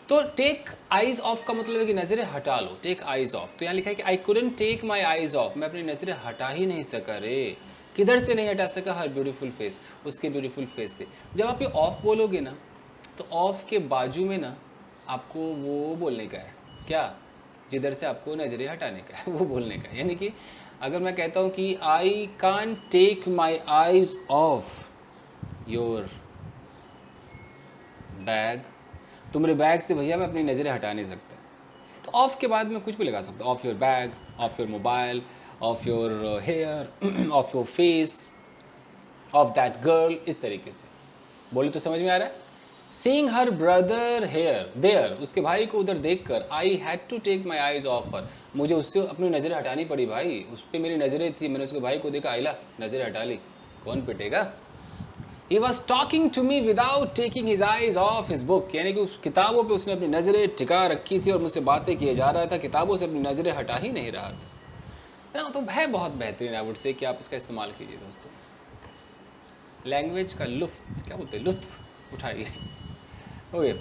तो टेक आईज ऑफ का मतलब है कि नज़रें हटा लो, टेक आईज ऑफ। तो यहाँ लिखा है कि I couldn't take my eyes off, मैं अपनी नज़रें हटा ही नहीं सका रे। किधर से नहीं हटा सका? हर ब्यूटीफुल फेस, उसके ब्यूटीफुल फेस से। जब आप ये ऑफ बोलोगे ना, तो ऑफ के बाजू में ना आपको वो बोलने का है, क्या, जिधर से आपको नज़रें हटाने का है वो बोलने का है। यानी कि अगर मैं कहता हूँ कि I can't take my eyes off your bag, तो मेरे बैग से भैया मैं अपनी नज़रें हटा नहीं सकता। तो ऑफ के बाद मैं कुछ भी लगा सकता हूँ, off your bag, off your mobile, off your hair, off your face, off that girl, इस तरीके से बोले तो समझ में आ रहा है। Seeing her brother here there, उसके भाई को उधर देखकर, I had to take my eyes off her, मुझे उससे अपनी नज़रें हटानी पड़ी भाई, उस पर मेरी नज़रें थी, मैंने उसके भाई को देखा, आइला नज़रें हटा ली, कौन पिटेगा। He was talking to me without taking his eyes off his book, यानी कि उस किताबों पे उसने अपनी नज़रें टिका रखी थी और मुझसे बातें किए जा रहा था, किताबों से अपनी नज़रें हटा ही नहीं रहा था ना। तो है बहुत बेहतरीन, आई वुड से कि आप इसका इस्तेमाल कीजिए दोस्तों, लैंग्वेज का लुत्फ, क्या बोलते हैं, लुत्फ उठाइए। Okay,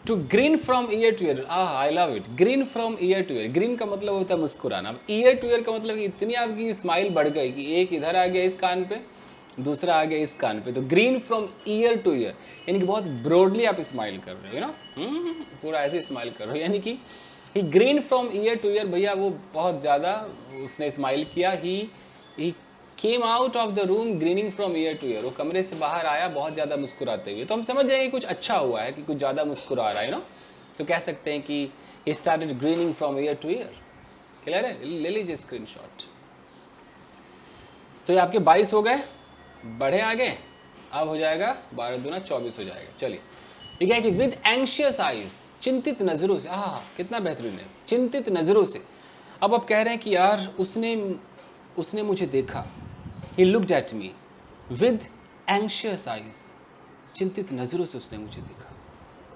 to grin from ear to ear, I love it, grin from ear to ear. Grin का मतलब होता है मुस्कुराना, अब ईयर टू ईयर का मतलब कि इतनी आपकी स्माइल बढ़ गई कि एक इधर आ गया इस कान पे, दूसरा आ गया इस कान पे। तो green from ear to year यानी कि बहुत ब्रॉडली आप स्माइल कर रहे हो, ना, पूरा ऐसे स्माइल कर रहे हो, यानी कि he grin from ear to ear, भैया वो बहुत ज़्यादा उसने स्माइल किया। He came out of the room grinning from ear to ear, वो कमरे से बाहर आया बहुत ज़्यादा मुस्कुराते हुए। तो हम समझ जाएंगे कुछ अच्छा हुआ है कि कुछ ज़्यादा मुस्कुरा रहा है ना, तो कह सकते हैं कि he started grinning from ear to year. Clear है, ले लीजिए स्क्रीनशॉट। तो ये आपके 22 हो गए, बढ़े आगे, अब हो जाएगा 12 दूना 24 हो जाएगा। चलिए, ठीक है कि विद एंशियस आइज, चिंतित नज़रों से, कितना बेहतरीन है, चिंतित नज़रों से। अब आप कह रहे हैं कि यार उसने मुझे देखा, he looked at me with anxious eyes, चिंतित नज़रों से उसने मुझे देखा।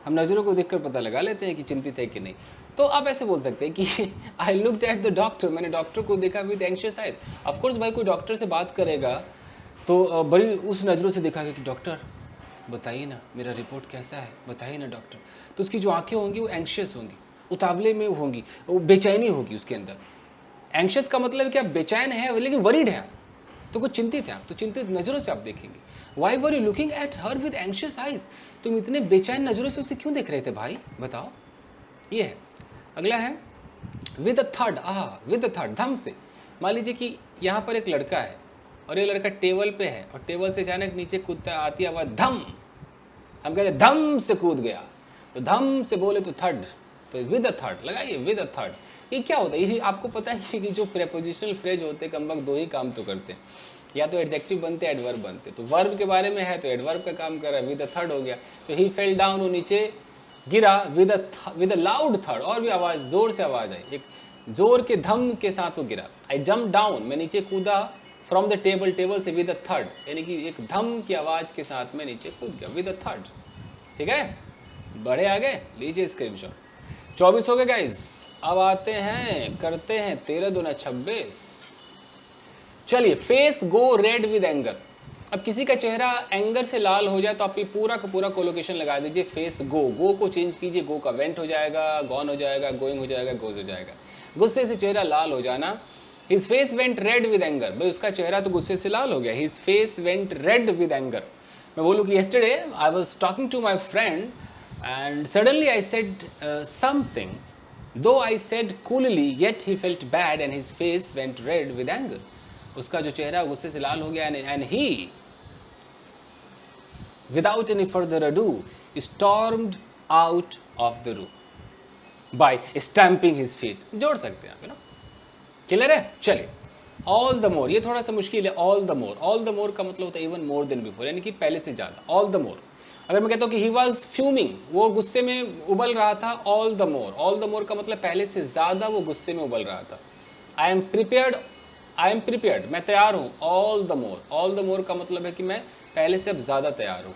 हम नज़रों को देखकर पता लगा लेते हैं कि चिंतित है कि नहीं। तो आप ऐसे बोल सकते हैं कि I looked at the doctor, मैंने डॉक्टर को देखा विद एंशियस आइज। ऑफकोर्स भाई कोई डॉक्टर से बात करेगा तो बड़ी उस नज़रों से देखा कि डॉक्टर बताइए ना मेरा रिपोर्ट कैसा है, बताइए ना डॉक्टर। तो उसकी जो आंखें होंगी वो एंशियस होंगी, उतावले में होंगी, वो बेचैनी होगी उसके अंदर। एंशियस का मतलब क्या, बेचैन है लेकिन वरीड है, तो कुछ चिंतित है आप, तो चिंतित नज़रों से आप देखेंगे। Why were you looking at her with anxious eyes, तुम इतने बेचैन नज़रों से उसे क्यों देख रहे थे भाई, बताओ। ये है, अगला है with a third, with a third, धम से। मान लीजिए कि यहाँ पर एक लड़का है और ये लड़का टेबल पे है और टेबल से अचानक नीचे कूदता आती आवाज़ धम, हम कहते हैं धम से कूद गया, तो धम से बोले तो थर्ड, तो विद अ थर्ड लगाइए, विद अ थर्ड। ये क्या होता है, ये आपको पता है कि जो प्रेपोजिशनल फ्रेज होते हैं कमबख्त दो ही काम तो करते हैं, या तो एडजेक्टिव बनते हैं, एडवर्ब बनते। तो वर्ब के बारे में है तो एडवर्ब का काम कर रहा है, विद अ थर्ड हो गया। तो ही फेल डाउन, वो नीचे गिरा, विद अ लाउड थर्ड, और भी आवाज़, जोर से आवाज़ आई, एक जोर के धम के साथ वो गिरा। आई जम्प डाउन, मैं नीचे कूदा, फ्रॉम द टेबल, टेबल से, विद अ थर्ड, यानी कि एक धम की आवाज़ के साथ मैं नीचे कूद गया, विद अ थर्ड। ठीक है, बढ़े आगे, लीजिए स्क्रीनशॉट। 24 हो गए गाइज। अब आते हैं, करते हैं 13 दूना 26। चलिए, face go red with anger. अब किसी का चेहरा एंगर से लाल हो जाए तो आप ये पूरा का पूरा कोलोकेशन लगा दीजिए, फेस गो, गो को चेंज कीजिए, गो का वेंट हो जाएगा, गॉन हो जाएगा, गोइंग हो जाएगा, गोज हो जाएगा। गुस्से से चेहरा लाल हो जाना, his face went red with anger, भाई उसका चेहरा तो गुस्से से लाल हो गया, his face went red with anger. मैं बोलूँ कि yesterday I was talking to my friend and suddenly I said something though I said coolly yet he felt bad and his face went red with anger. उसका जो चेहरा गुस्से से लाल हो गया and he without any further ado stormed out of the room by stamping his feet. जोड़ सकते हैं आप, ना क्लियर है। चलिए, ऑल द मोर, ये थोड़ा सा मुश्किल है। All the more, all the more का मतलब होता है इवन मोर देन बिफोर, यानी कि पहले से ज़्यादा। ऑल द मोर, अगर मैं कहता हूँ कि ही वॉज फ्यूमिंग, वो गुस्से में उबल रहा था, all the more, all the more का मतलब पहले से ज़्यादा वो गुस्से में उबल रहा था। I am prepared, I am prepared, मैं तैयार हूँ। All the more, all the more का मतलब है कि मैं पहले से अब ज़्यादा तैयार हूँ।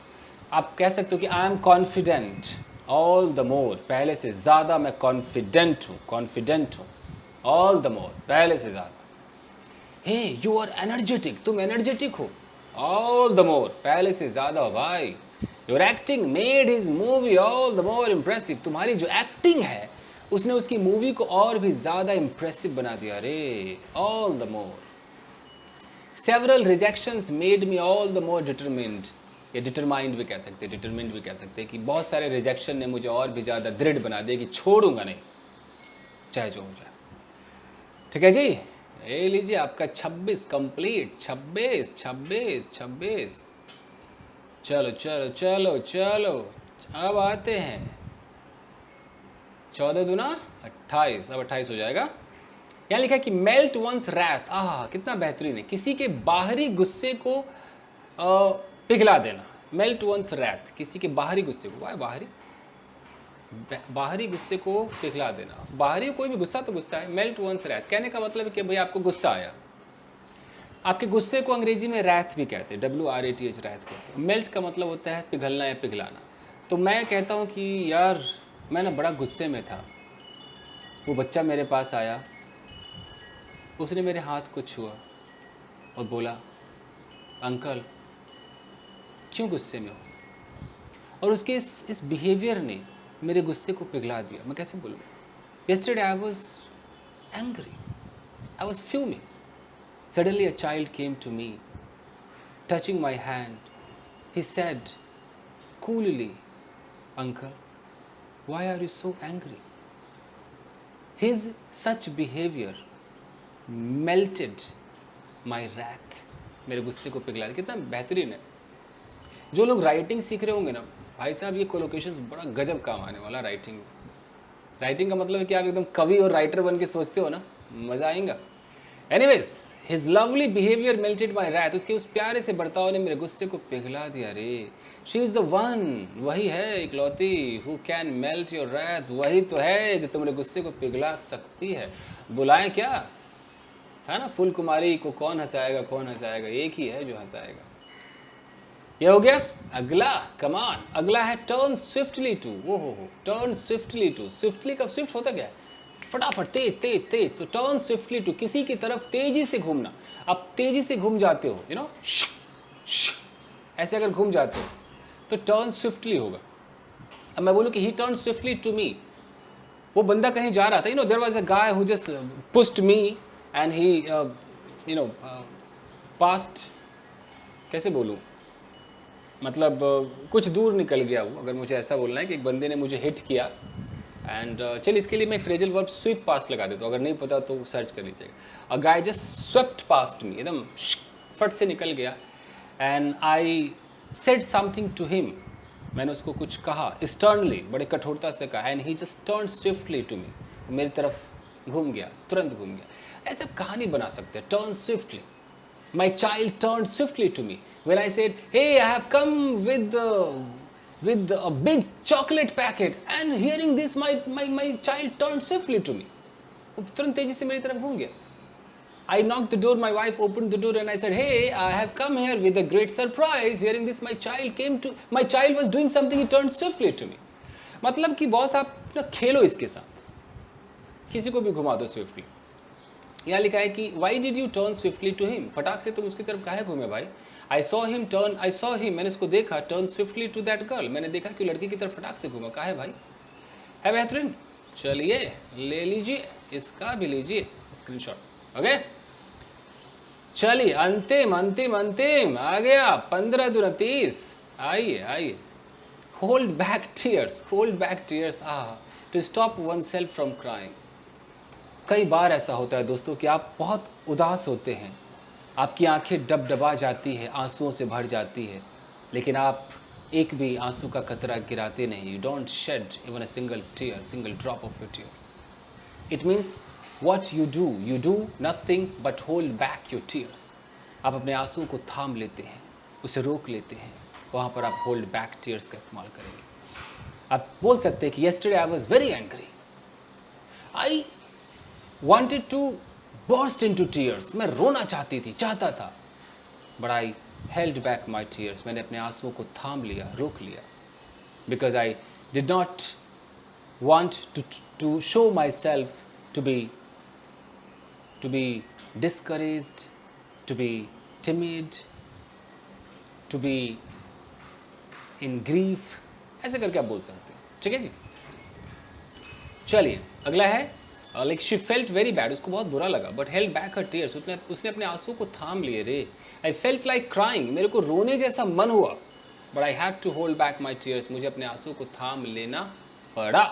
आप कह सकते हो कि I am confident, all the more, पहले से ज़्यादा मैं कॉन्फिडेंट हूँ, कॉन्फिडेंट हूँ। ऑल द मोर, पहले से ज़्यादा। हे यू आर एनर्जेटिक, तुम एनर्जेटिक हो। ऑल द मोर, पहले से ज़्यादा हो भाई। Your acting made his movie all the more impressive, तुम्हारी जो एक्टिंग है उसने उसकी मूवी को और भी ज़्यादा इम्प्रेसिव बना दिया रे। All the more. Several rejections made me all the more determined, या डिटरमाइंड भी कह सकते हैं, डिटरमिन्ड भी कह सकते हैं कि बहुत सारे रिजेक्शन ने मुझे और भी ज़्यादा दृढ़ बना दिया कि छोड़ूंगा नहीं, चाहे जो हो जाए। ठीक है जी, ये लीजिए आपका 26 कंप्लीट। 26 26 26। चलो चलो चलो चलो, अब आते हैं 14 दूना 28, अब 28 हो जाएगा। यहाँ लिखा है कि मेल्ट वंस रैथ, आह कितना बेहतरीन है, किसी के बाहरी गुस्से को पिघला देना। मेल्ट वंस रैथ, किसी के बाहरी गुस्से को, वाह बाहरी, बाहरी गुस्से को पिघला देना। बाहरी कोई भी गुस्सा तो गुस्सा है। मेल्ट वंस रैथ कहने का मतलब है कि भाई आपको गुस्सा आया, आपके गुस्से को अंग्रेजी में रैथ भी कहते हैं, WRATH, रैथ कहते हैं। मेल्ट का मतलब होता है पिघलना या पिघलाना। तो मैं कहता हूँ कि यार मैं ना बड़ा गुस्से में था, वो बच्चा मेरे पास आया, उसने मेरे हाथ को छुआ और बोला अंकल क्यों गुस्से में हो, और उसके इस बिहेवियर ने मेरे गुस्से को पिघला दिया। मैं कैसे बोलूँ, yesterday I was angry, I was fuming. Suddenly a child came to me, touching my hand. He said coolly, uncle, why are you so angry? His such behavior melted my wrath. मेरे गुस्से को पिघला दिया। कितना बेहतरीन है। जो लोग राइटिंग सीख रहे होंगे ना भाई साहब, ये कोलोकेशंस बड़ा गजब काम आने वाला। राइटिंग, राइटिंग का मतलब है कि आप एकदम कवि और राइटर बन के सोचते हो ना, मज़ा आएगा। Anyways, his lovely behaviour melted my wrath, उसके उस प्यारे से बर्ताव ने मेरे गुस्से को पिघला दिया रे। शी इज़ द वन, वही है इकलौती, who can melt your wrath, वही तो है जो तुम्हारे गुस्से को पिघला सकती है। बुलाएं क्या, था ना, फुल कुमारी को कौन हंसाएगा, कौन हंसाएगा, एक ही है जो हंसाएगा। ये हो गया। अगला कमान, अगला है टर्न स्विफ्टली टू। ओ हो, टर्न स्विफ्टली टू। स्विफ्टली का स्विफ्ट होता क्या है, फटाफट, तेज तेज तेज। तो टर्न स्विफ्टली टू, किसी की तरफ तेजी से घूमना। आप तेजी से घूम जाते हो, यू नो, ऐसे अगर घूम जाते हो तो टर्न स्विफ्टली होगा। अब मैं बोलूँ कि he turn swiftly to me, वो बंदा कहीं जा रहा था, you know, there was a guy who just pushed me and he you know past, कैसे बोलूँ, मतलब कुछ दूर निकल गया वो, अगर मुझे ऐसा बोलना है कि एक बंदे ने मुझे हिट किया। एंड चल इसके लिए मैं एक फ्रेजल वर्ब स्वीप पास्ट लगा देता हूँ, अगर नहीं पता तो सर्च कर लीजिएगा। A guy just swept past me, एकदम फट से निकल गया। And I said something to him, मैंने उसको कुछ कहा, स्टर्नली, बड़े कठोरता से कहा। And he just turn swiftly to me, मेरी तरफ घूम गया, तुरंत घूम गया। ऐसे आप कहानी बना सकते हैं, turn swiftly. My child turned swiftly to me when I said, "Hey, I have come with a big chocolate packet." And hearing this, my child turned swiftly to me. वो तुरंत तेजी से मेरी तरफ घूम गया। I knocked the door. My wife opened the door and I said, "Hey, I have come here with a great surprise." Hearing this, my child was doing something. He turned swiftly to me. मतलब कि boss आप ना खेलो इसके साथ, किसी को भी घुमा दो स्विफ्टली। यहाँ लिखा है कि why did you turn swiftly to him, फटाक से तुम उसकी तरफ काहे घूमे भाई। आई सॉ हिम, मैंने उसको देखा, turn swiftly to that girl, मैंने देखा कि लड़की की तरफ फटाक से घूमा, काहे भाई, है बेहतरीन। चलिए ले लीजिए, इसका भी लीजिए स्क्रीनशॉट। ओके, चलिए अंतिम अंतिम अंतिम आ गया, 15 दूना 30। आइए आइए, hold back tears, hold back tears. To stop oneself from crying. कई बार ऐसा होता है दोस्तों कि आप बहुत उदास होते हैं, आपकी आंखें डबडबा जाती है, आंसुओं से भर जाती है, लेकिन आप एक भी आंसू का कतरा गिराते नहीं। You don't shed even a single tear, single drop of your tear. It means what you do nothing but hold back your tears. आप अपने आंसुओं को थाम लेते हैं, उसे रोक लेते हैं, वहाँ पर आप होल्ड बैक टीयर्स का इस्तेमाल करेंगे। आप बोल सकते हैं कि yesterday I was very angry, I wanted to burst into tears, मैं रोना चाहता था, but I held back my tears, मैंने अपने आंसुओं को थाम लिया, रोक लिया, because I did not want to show myself to be discouraged, to be timid, to be in grief, ऐसे करके आप बोल सकते हैं। ठीक है जी, चलिए अगला है like she felt very bad, उसको बहुत बुरा लगा, but held back her tears, उसने अपने आंसू को थाम लिए। रे आई फेल्ट लाइक क्राइंग, मेरे को रोने जैसा मन हुआ, but I had to hold back my tears, मुझे अपने आंसू को थाम लेना पड़ा।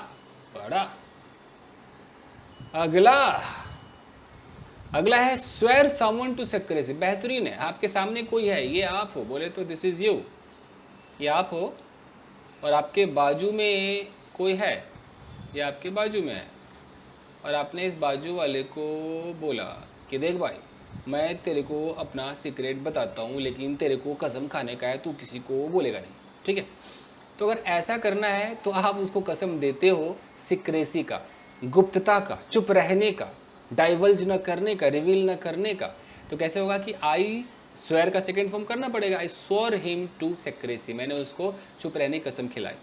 अगला है स्वेयर समवन टू सेक्रेसी। बेहतरीन है, आपके सामने कोई है, ये आप हो, बोले तो दिस इज यू, ये आप हो, और आपके बाजू में कोई है, ये आपके बाजू में है, और आपने इस बाजू वाले को बोला कि देख भाई, मैं तेरे को अपना सीक्रेट बताता हूँ, लेकिन तेरे को कसम खाने का है, तू किसी को बोलेगा नहीं। ठीक है, तो अगर ऐसा करना है तो आप उसको कसम देते हो सीक्रेसी का, गुप्तता का, चुप रहने का, डाइवल्ज न करने का, रिवील न करने का। तो कैसे होगा कि आई स्वेयर का सेकेंड फॉर्म करना पड़ेगा, आई स्वर हिम टू सेक्रेसी, मैंने उसको चुप रहने की कसम खिलाई।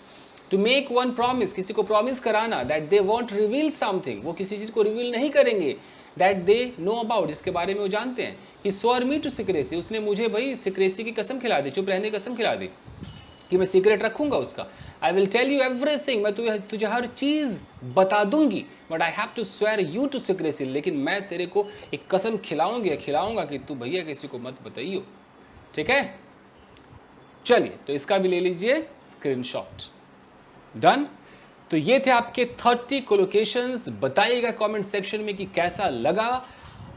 टू मेक वन प्रॉमिस, किसी को प्रॉमिस कराना, that they want reveal something, वो किसी चीज़ को रिवील नहीं करेंगे, दैट दे नो अबाउट, जिसके बारे में वो जानते हैं। कि स्वर मी टू सिक्रेसी, उसने मुझे भाई सिक्रेसी की कसम खिला दी, चुप रहने की कसम खिला दी कि मैं सीक्रेट रखूंगा उसका। I will tell you everything, मैं तुझे हर चीज़ बता दूंगी, but I have to swear you to secrecy, लेकिन मैं तेरे को एक कसम खिलाऊंगा कि तू भैया किसी को मत बताइयो। ठीक है, चलिए तो इसका भी ले लीजिए स्क्रीनशॉट। डन। तो ये थे आपके 30 कोलोकेशंस। बताइएगा कमेंट सेक्शन में कि कैसा लगा,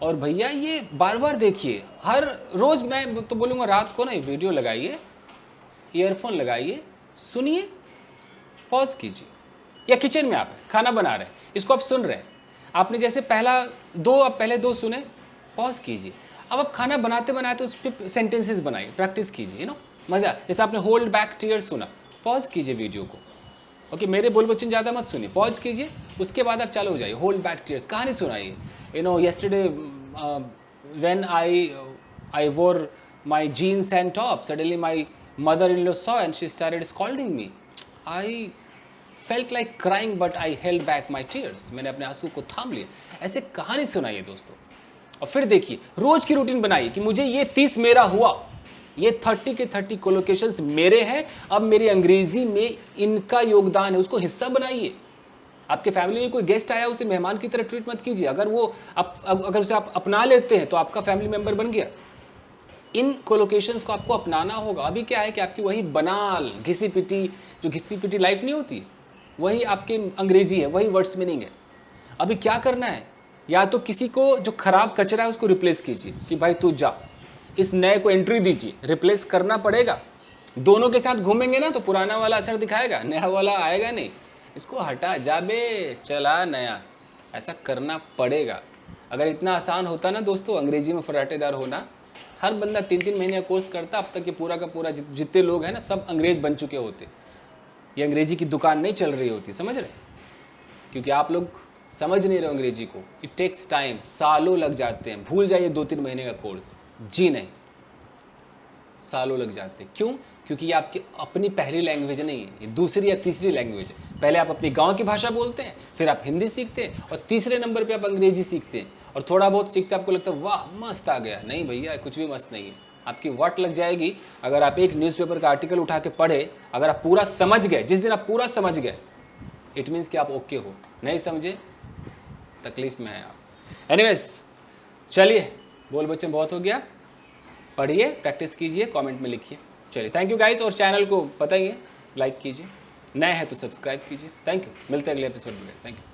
और भैया ये बार बार देखिए, हर रोज मैं तो बोलूँगा रात को ना ये वीडियो लगाइए, ईयरफोन लगाइए, सुनिए, पॉज कीजिए, या किचन में आप खाना बना रहे हैं, इसको आप सुन रहे हैं, आपने जैसे पहले दो सुने, पॉज कीजिए, अब आप खाना बनाते बनाते उस पर सेंटेंसेस बनाइए, प्रैक्टिस कीजिए, यू नो, मज़ा। जैसे आपने होल्ड बैक टीयर्स सुना, पॉज कीजिए वीडियो को, ओके, मेरे बोल बच्चन ज़्यादा मत सुनिए, पॉज कीजिए, उसके बाद आप चालू हो जाइए, होल्ड बैक टीयर्स, कहानी सुनाइए। You know yesterday when I wore my jeans and top, suddenly my mother-in-law saw and she started scolding me. I felt like crying but I held back my tears. मैंने अपने आंसू को थाम लिया। ऐसे कहानी सुनाइए दोस्तों, और फिर देखिए रोज की रूटीन बनाइए कि मुझे ये 30 मेरा हुआ, ये 30 के 30 कोलोकेशंस मेरे हैं, अब मेरी अंग्रेजी में इनका योगदान है, उसको हिस्सा बनाइए। आपके फैमिली में कोई गेस्ट आया, उसे मेहमान की तरह ट्रीट मत कीजिए, अगर उसे आप अपना लेते हैं तो आपका फैमिली मेंबर बन गया। इन कोलोकेशंस को आपको अपनाना होगा। अभी क्या है कि आपकी वही बनाल घिसी पिटी लाइफ नहीं होती, वही आपकी अंग्रेजी है, वही वर्ड्स मीनिंग है। अभी क्या करना है, या तो किसी को जो खराब कचरा है उसको रिप्लेस कीजिए कि भाई तू जा, इस नए को एंट्री दीजिए, रिप्लेस करना पड़ेगा। दोनों के साथ घूमेंगे ना तो पुराना वाला असर दिखाएगा, नया वाला आएगा नहीं। इसको हटा जा बे, चला नया, ऐसा करना पड़ेगा। अगर इतना आसान होता ना दोस्तों अंग्रेजी में फराटेदार होना, हर बंदा 3-3 महीने का कोर्स करता, अब तक ये पूरा का पूरा जितने लोग हैं ना सब अंग्रेज बन चुके होते। ये अंग्रेजी की दुकान नहीं चल रही होती, समझ रहे? क्योंकि आप लोग समझ नहीं रहे अंग्रेजी को। इट टेक्स टाइम, सालों लग जाते हैं। भूल जाइए 2-3 महीने का कोर्स, जी नहीं, सालों लग जाते हैं। क्यों? क्योंकि ये आपकी अपनी पहली लैंग्वेज नहीं है, ये दूसरी या तीसरी लैंग्वेज है। पहले आप अपनी गांव की भाषा बोलते हैं, फिर आप हिंदी सीखते हैं, और तीसरे नंबर पे आप अंग्रेजी सीखते हैं, और थोड़ा बहुत सीखते आपको लगता है वाह मस्त आ गया। नहीं भैया, कुछ भी मस्त नहीं है। आपकी वाट लग जाएगी अगर आप एक न्यूज़पेपर का आर्टिकल उठा के पढ़े, अगर आप पूरा समझ गए, जिस दिन आप पूरा समझ गए, इट मीन्स कि आप ओके हो। नहीं समझे, तकलीफ में है आप। एनीवेज, चलिए बोल बच्चे बहुत हो गया, पढ़िए, प्रैक्टिस कीजिए, कमेंट में लिखिए। चलिए, थैंक यू गाइस, और चैनल को बताइए, लाइक कीजिए। नए हैं तो सब्सक्राइब कीजिए। थैंक यू, मिलते हैं अगले एपिसोड में। Thank you.